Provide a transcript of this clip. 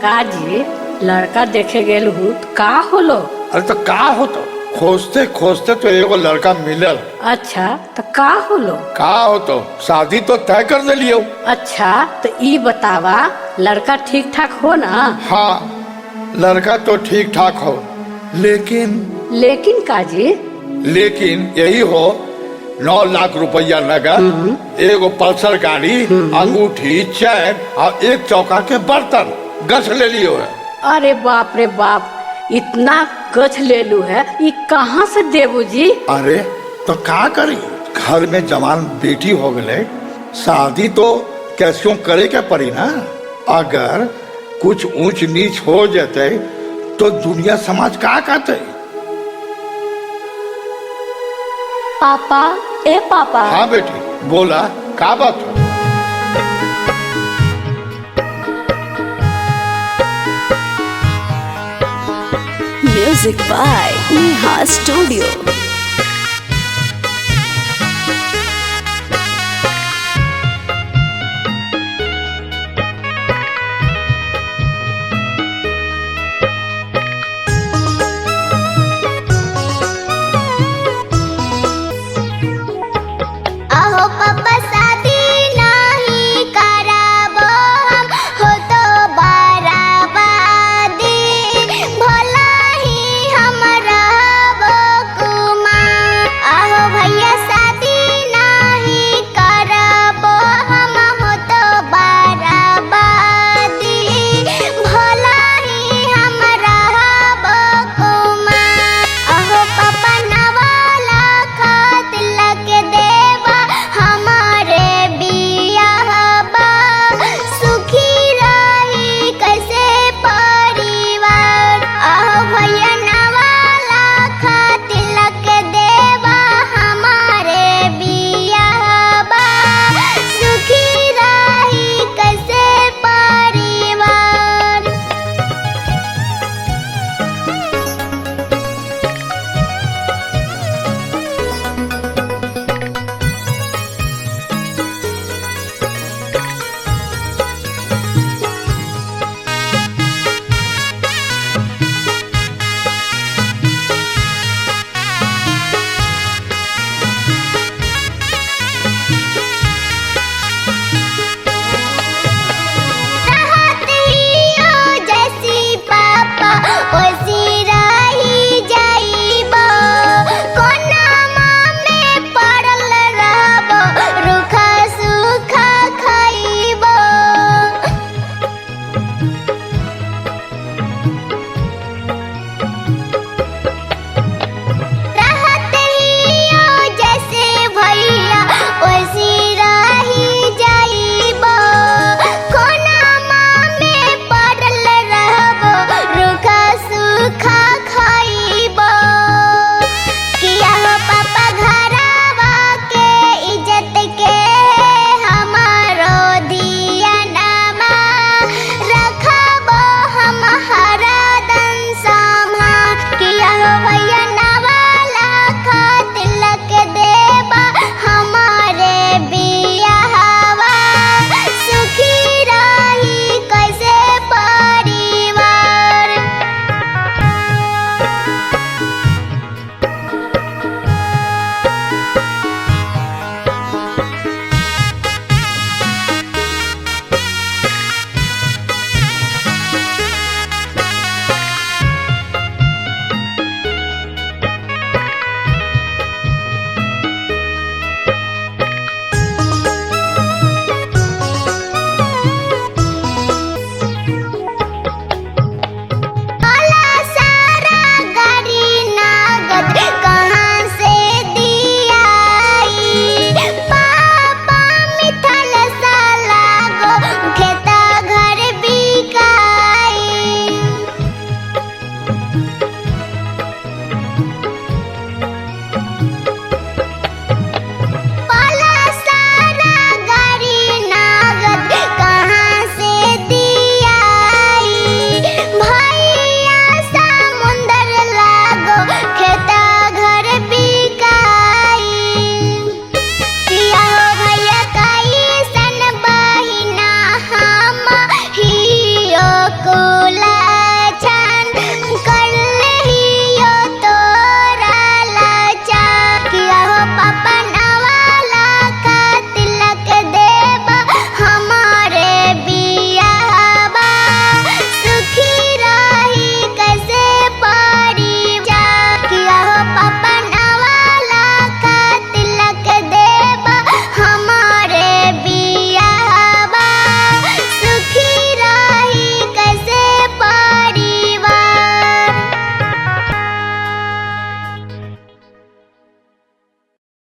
काजी लड़का देखे गेल हूँ का होलो। अरे तो का होतो, खोजते खोजते तो एगो लड़का मिलल। अच्छा तो का होलो। का होतो, शादी तो तय कर दिलियो। अच्छा तो ई बतावा लड़का ठीक ठाक हो ना। हाँ, लड़का तो ठीक ठाक हो, लेकिन लेकिन काजी यही हो 9 लाख रुपया नगद, एगो पल्सर गाड़ी, अंगूठी, चैन और एक चौका के बर्तन गछ ले लियो है। अरे बाप रे बाप, इतना गछ ले लू है, ये कहाँ से देबू जी। अरे तो का करी, घर में जवान बेटी हो गए, शादी तो कैसे करे के पड़ी ना। अगर कुछ ऊंच नीच हो जाते तो दुनिया समाज का कहते। पापा, ए पापा। हाँ बेटी, बोला का बात हो। Music by Neha studio.